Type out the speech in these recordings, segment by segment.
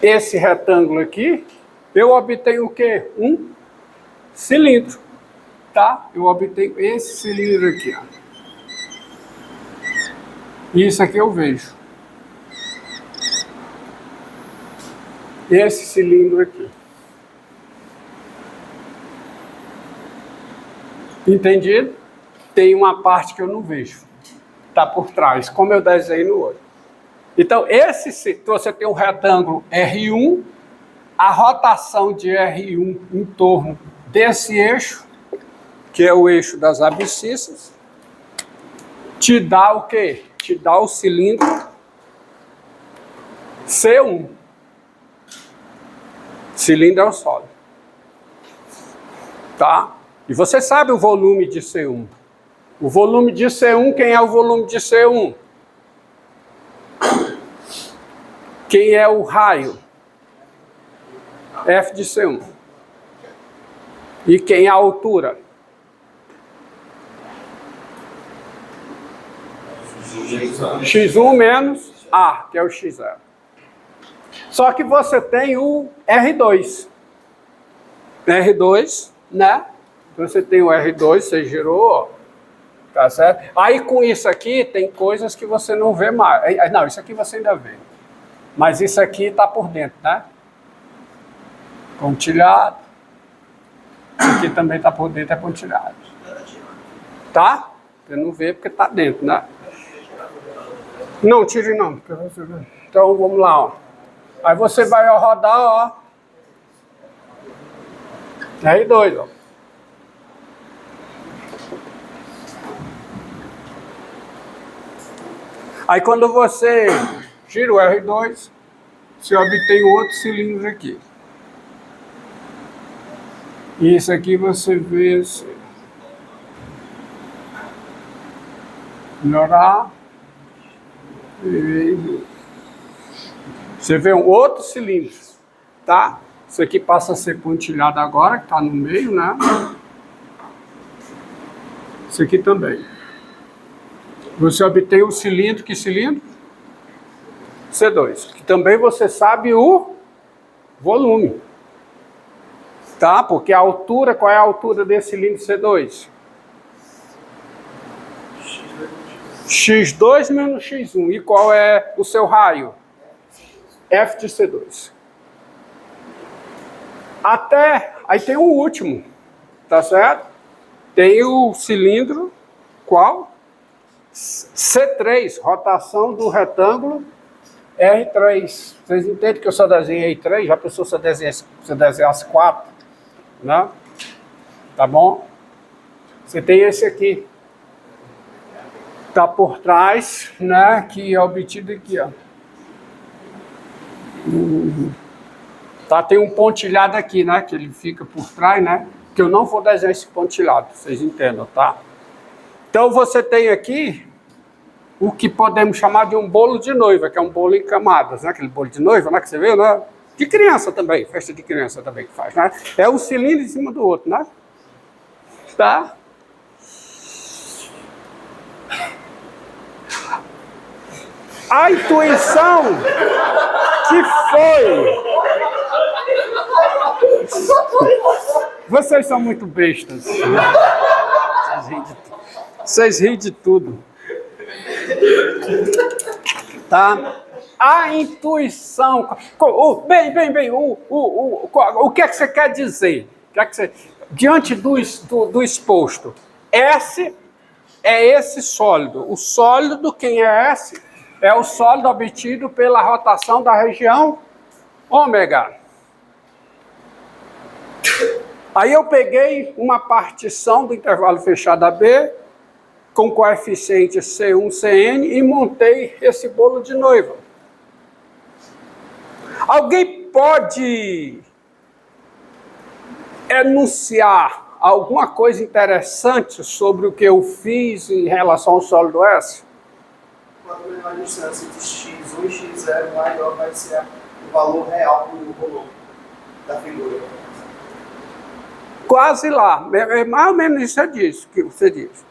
esse retângulo aqui, eu obtenho o quê? Um cilindro, tá? Eu obtenho esse cilindro aqui, ó. Isso aqui eu vejo. Esse cilindro aqui. Entendido? Tem uma parte que eu não vejo. Está por trás, como eu desenhei no olho. Então, você tem um retângulo R1, a rotação de R1 em torno desse eixo, que é o eixo das abscissas, te dá o quê? Te dá o cilindro C1. Cilindro é o sólido. Tá? E você sabe o volume de C1. O volume de C1, quem é o volume de C1? Quem é o raio? F de C1. E quem é a altura? X1 menos A, que é o X0. Só que você tem o R2. R2, né? Você tem o R2, você girou, tá certo? Aí com isso aqui, tem coisas que você não vê mais. Não, isso aqui você ainda vê. Mas isso aqui está por dentro, né? Pontilhado. Isso aqui também está por dentro, é pontilhado. Tá? Você não vê porque está dentro, né? Não, tire não. Então vamos lá, ó. Aí você vai rodar, ó. R2, ó. Aí quando você gira o R2, você obtém outro cilindro aqui. E isso aqui você vê assim. Melhorar. Você vê um outro cilindro, tá? Isso aqui passa a ser pontilhado agora, que está no meio, né? Isso aqui também. Você obtém o cilindro, que cilindro? C2, que também você sabe o volume. Tá? Porque a altura, qual é a altura desse cilindro C2? X2 menos X1. E qual é o seu raio? F de C2. Até, aí tem o último, tá certo? Tem o cilindro, qual? C3, rotação do retângulo R3. Vocês entendem que eu só desenhei 3? Já pensou se eu desenhasse 4? Né? Tá bom? Você tem esse aqui. Tá por trás, né? Que é obtido aqui, ó. Tá, tem um pontilhado aqui, né? Que ele fica por trás, né? Que eu não vou desenhar esse pontilhado, vocês entendam, tá? Então você tem aqui o que podemos chamar de um bolo de noiva, que é um bolo em camadas, né? Aquele bolo de noiva, né? Que você viu, né? De criança também, festa de criança também que faz, né? É um cilindro em cima do outro, né? Tá? A intuição que foi... Vocês são muito bestas. Vocês riem de tudo. Tá? A intuição... O que é que você quer dizer? Diante do exposto, S é esse sólido. O sólido, quem é S? É o sólido obtido pela rotação da região ômega. Aí eu peguei uma partição do intervalo fechado AB com coeficiente C1, Cn e montei esse bolo de noiva. Alguém pode enunciar alguma coisa interessante sobre o que eu fiz em relação ao sólido S? Quanto menor a distância entre x1 e x0, maior vai ser o valor real do volume da figura. Quase lá. É mais ou menos isso disso que você diz.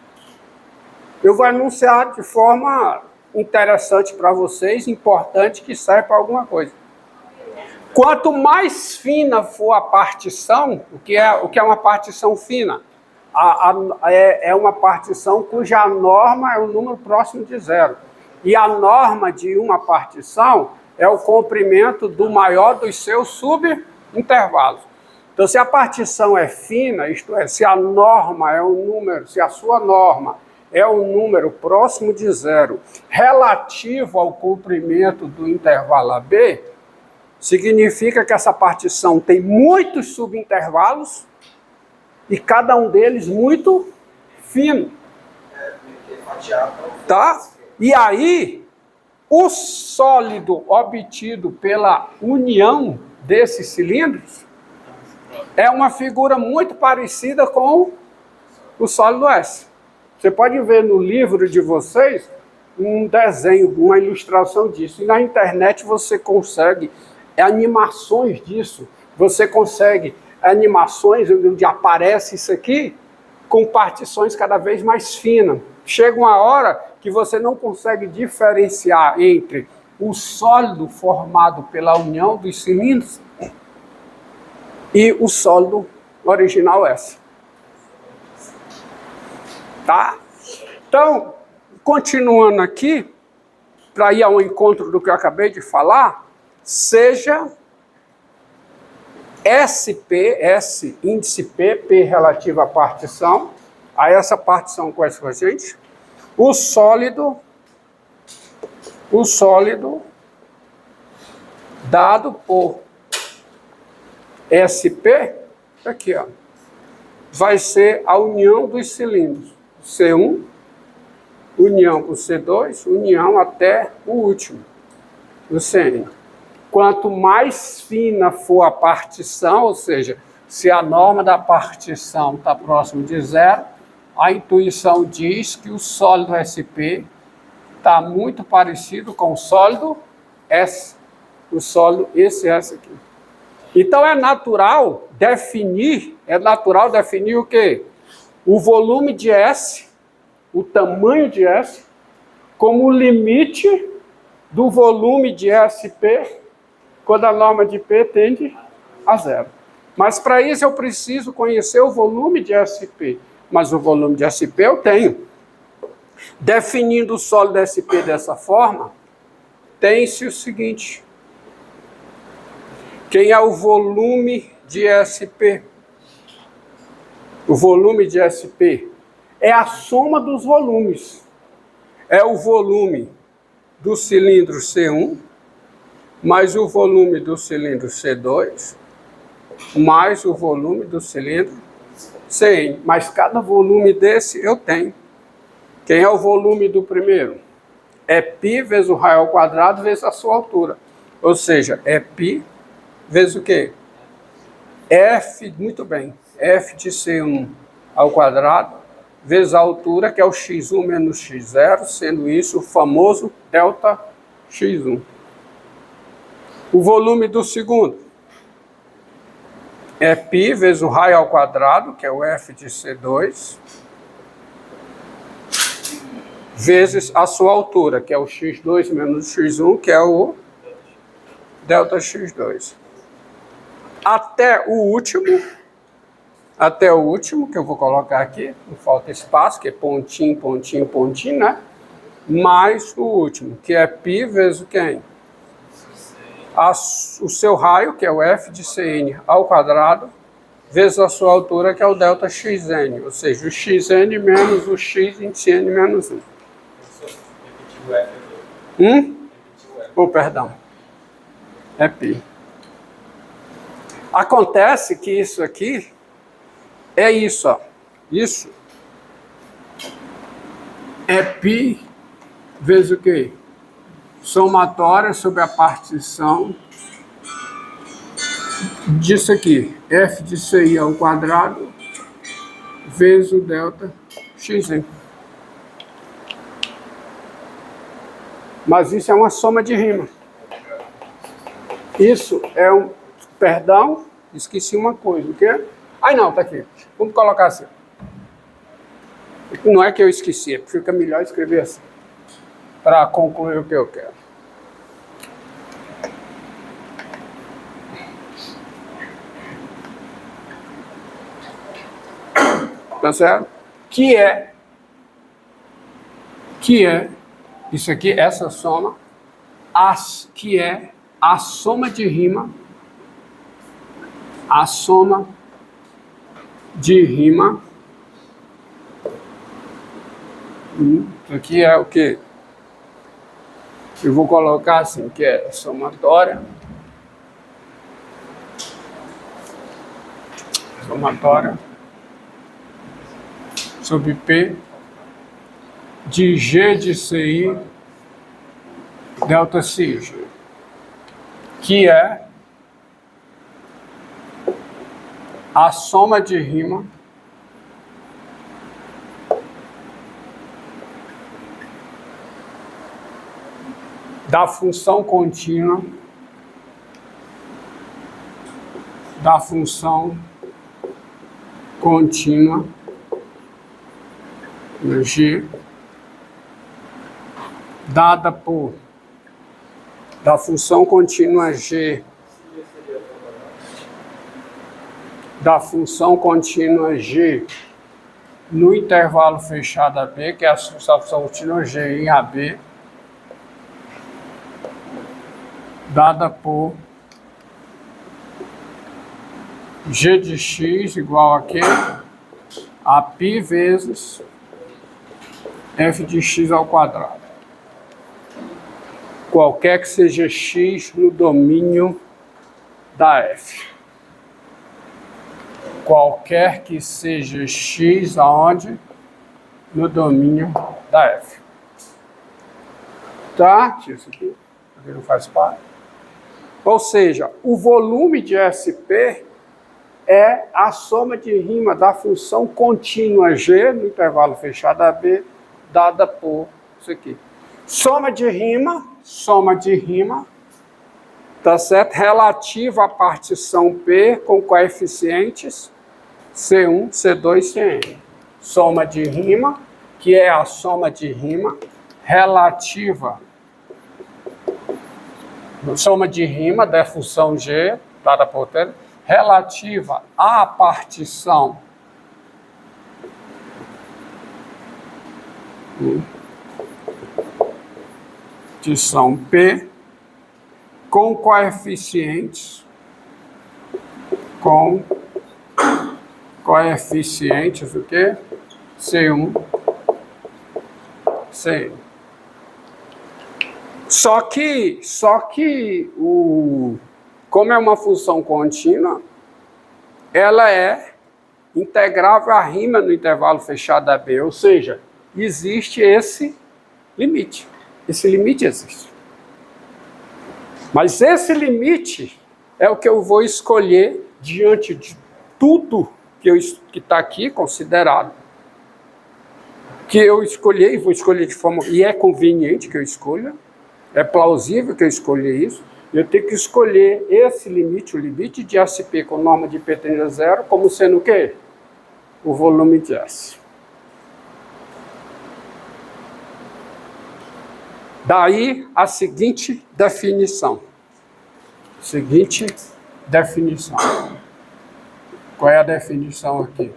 Eu vou anunciar de forma interessante para vocês, importante, que serve para alguma coisa. Quanto mais fina for a partição, o que é uma partição fina? É uma partição cuja norma é o número próximo de zero. E a norma de uma partição é o comprimento do maior dos seus subintervalos. Então, se a partição é fina, isto é, se a norma é um número, se a sua norma é um número próximo de zero, relativo ao comprimento do intervalo AB, significa que essa partição tem muitos subintervalos e cada um deles muito fino. Tá? E aí, o sólido obtido pela união desses cilindros é uma figura muito parecida com o sólido S. Você pode ver no livro de vocês um desenho, uma ilustração disso. E na internet você consegue animações disso. Você consegue animações onde aparece isso aqui com partições cada vez mais finas. Chega uma hora que você não consegue diferenciar entre o sólido formado pela união dos cilindros e o sólido original S. Tá? Então, continuando aqui, para ir ao encontro do que eu acabei de falar, seja SP, S índice P, P relativo à partição, a essa partição com essa gente, o sólido dado por SP, aqui ó, vai ser a união dos cilindros, C1, união com C2, união até o último, o CN. Quanto mais fina for a partição, ou seja, se a norma da partição está próximo de zero, a intuição diz que o sólido SP está muito parecido com o sólido S, o sólido esse S aqui. Então é natural definir o quê? O volume de S, o tamanho de S, como o limite do volume de SP quando a norma de P tende a zero. Mas para isso eu preciso conhecer o volume de SP. Mas o volume de SP eu tenho. Definindo o sólido SP dessa forma, tem-se o seguinte. Quem é o volume de SP? O volume de SP é a soma dos volumes. É o volume do cilindro C1 mais o volume do cilindro C2 mais o volume do cilindro CN. Mas cada volume desse eu tenho. Quem é o volume do primeiro? É π vezes o raio ao quadrado vezes a sua altura. Ou seja, é π vezes o quê? F, muito bem, F de C1 ao quadrado vezes a altura, que é o x1 menos x0, sendo isso o famoso delta x1. O volume do segundo é π vezes o raio ao quadrado, que é o F de C2, vezes a sua altura, que é o x2 menos x1, que é o delta x2. Até o último, que eu vou colocar aqui, não falta espaço, que é pontinho, pontinho, pontinho, né? Mais o último, que é π vezes quem? O seu raio, que é o F de Cn ao quadrado, vezes a sua altura, que é o delta xn, ou seja, o xn menos o x em Cn menos 1. Perdão. É π. Acontece que isso aqui é isso, ó. Isso é π vezes o quê? Somatória sobre a partição disso aqui, F de Ci ao quadrado vezes o delta xn. Mas isso é uma soma de rima. Isso é um... Perdão, esqueci uma coisa. O quê? Ai, não, tá aqui. Vamos colocar assim. Não é que eu esqueci, fica melhor escrever assim, para concluir o que eu quero. Tá certo? Que é, isso aqui, essa soma, que é a soma de rima, isso aqui é o que? Eu vou colocar assim, que é somatória sobre P de G de CI delta CG, que é a soma de rima da função contínua G dada por da função contínua G no intervalo fechado AB, que é a função contínua G em AB, dada por G de x igual a quê? A π vezes f de x ao quadrado. Qualquer que seja x no domínio da f. Qualquer que seja x aonde? No domínio da f. Tá? Isso aqui não faz parte. Ou seja, o volume de SP é a soma de rima da função contínua G no intervalo fechado AB, dada por isso aqui. Soma de rima, tá certo? Relativa à partição P com coeficientes C1, C2, Cn. Soma de rima, que é a soma de rima relativa, soma de rima da função G, dada por T, relativa à partição P com coeficientes o quê? C1, Cn. Só que como é uma função contínua, ela é integrável à rima no intervalo fechado AB, ou seja, existe esse limite. Esse limite existe. Mas esse limite é o que eu vou escolher diante de tudo que está aqui considerado. Que eu escolhi, e vou escolher de forma... E é conveniente que eu escolha, é plausível que eu escolha isso. Eu tenho que escolher esse limite, o limite de SP com norma de P tende a zero, como sendo o quê? O volume de S. Daí a seguinte definição. Qual é a definição aqui?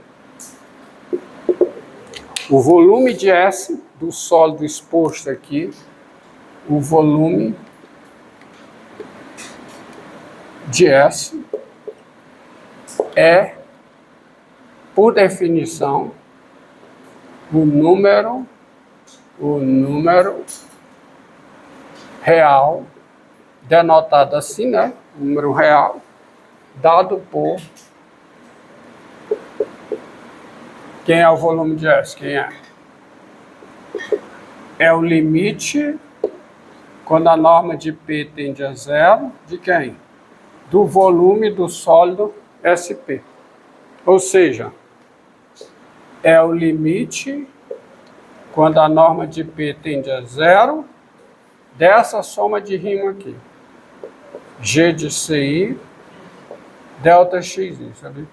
O volume de S do sólido exposto aqui, o volume de S é, por definição, o número real, denotado assim, né? Número real, dado por... Quem é o volume de S? Quem é? É o limite, quando a norma de P tende a zero, de quem? Do volume do sólido SP. Ou seja, é o limite, quando a norma de P tende a zero, dessa soma de rima aqui. G de CI, delta XI, sabe?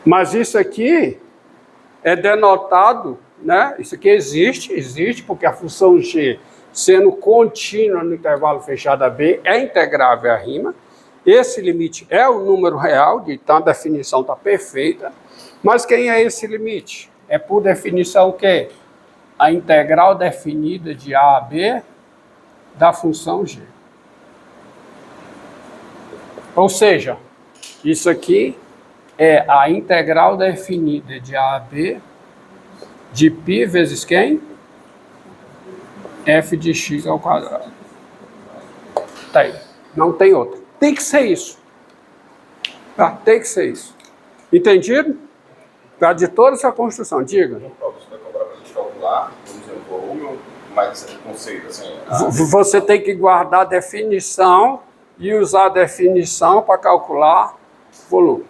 Mas isso aqui é denotado, né? Isso aqui existe porque a função G, sendo contínua no intervalo fechado AB, é integrável à rima. Esse limite é o número real, então a definição está perfeita. Mas quem é esse limite? É por definição o quê? A integral definida de A a B da função g. Ou seja, isso aqui é a integral definida de A a B de π vezes quem? F de x ao quadrado. Tá aí. Não tem outra. Tem que ser isso. Tá? Tem que ser isso. Entendido? Tá? De toda essa construção. Diga. Você vai cobrar para a gente calcular, vamos dizer, o volume, mas esse conceito, assim... Você tem que guardar a definição e usar a definição para calcular volume.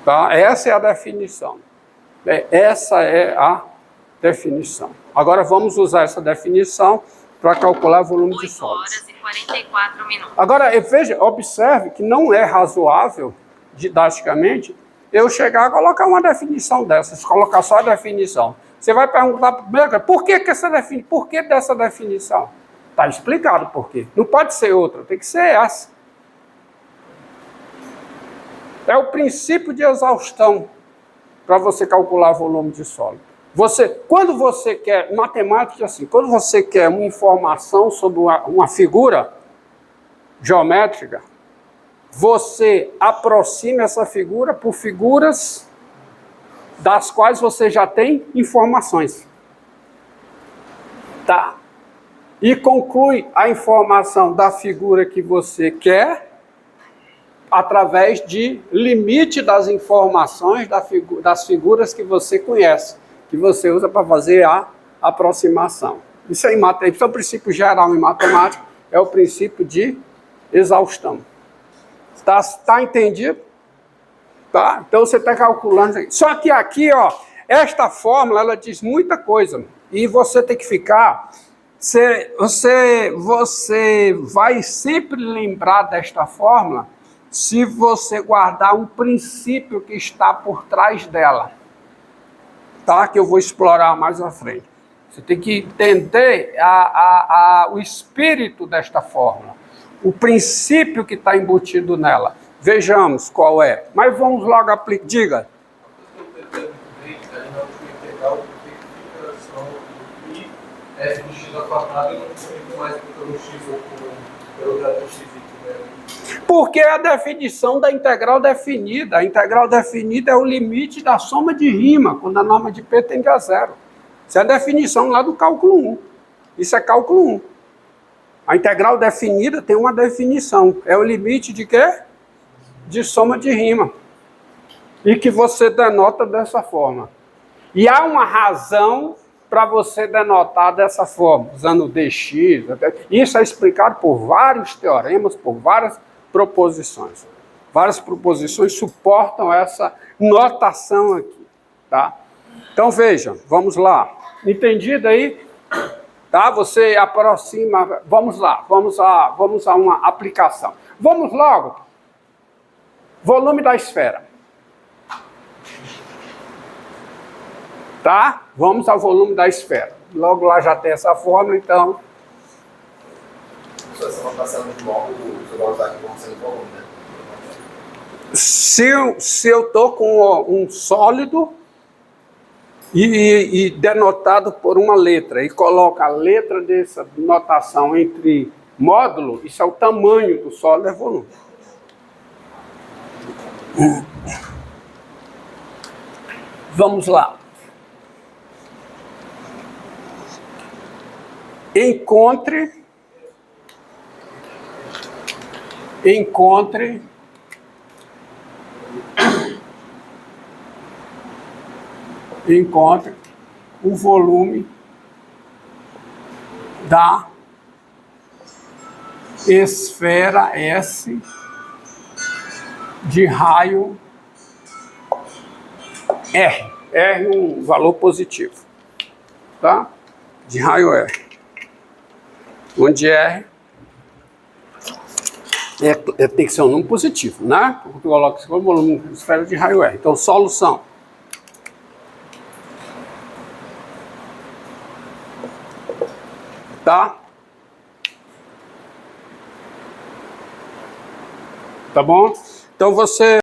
Tá? Essa é a definição. Essa é a definição. Agora vamos usar essa definição para calcular volume de sólidos. 8 horas e 44 minutos. Agora, veja, observe que não é razoável, didaticamente, eu chegar a colocar uma definição dessas, colocar só a definição. Você vai perguntar primeiro, por que dessa definição? Está explicado por quê. Não pode ser outra, tem que ser essa. É o princípio de exaustão para você calcular volume de sólido. Quando você quer, matemática assim, quando você quer uma informação sobre uma figura geométrica, você aproxima essa figura por figuras das quais você já tem informações. Tá? E conclui a informação da figura que você quer através de limite das informações das figuras que você conhece, que você usa para fazer a aproximação. Isso é um princípio geral em matemática, é o princípio de exaustão. Tá entendido? Tá? Então você está calculando. Só que aqui, ó, esta fórmula, ela diz muita coisa. E você tem que ficar... Você vai sempre lembrar desta fórmula se você guardar um princípio que está por trás dela. Tá? Que eu vou explorar mais à frente. Você tem que entender o espírito desta fórmula. O princípio que está embutido nela. Vejamos qual é. Mas vamos logo aplicar. Diga. F de x ao quadrado eu não explico mais pelo x ou pelo delta x. Porque é a definição da integral definida. A integral definida é o limite da soma de rima, quando a norma de P tende a zero. Isso é a definição lá do cálculo 1. Isso é cálculo 1. A integral definida tem uma definição. É o limite de quê? De soma de rima. E que você denota dessa forma. E há uma razão para você denotar dessa forma, usando dx. Isso é explicado por vários teoremas, por várias proposições. Várias proposições suportam essa notação aqui. Tá? Então veja, vamos lá. Entendido aí? Tá? Você aproxima, vamos lá, vamos a uma aplicação. Vamos logo. Volume da esfera. Tá? Vamos ao volume da esfera. Logo lá já tem essa fórmula, então... Essa notação de módulo, você vai usar aqui como sendo volume, né? Se eu estou com um sólido e denotado por uma letra, e coloca a letra dessa notação entre módulo, isso é o tamanho do sólido, é volume. Vamos lá. Encontre o volume da esfera S de raio R. R é um valor positivo. Tá? De raio R. Onde R tem que ser um número positivo, né? Porque eu coloco esse volume de esfera de raio R. Então, solução. Tá? Tá bom? Então, você...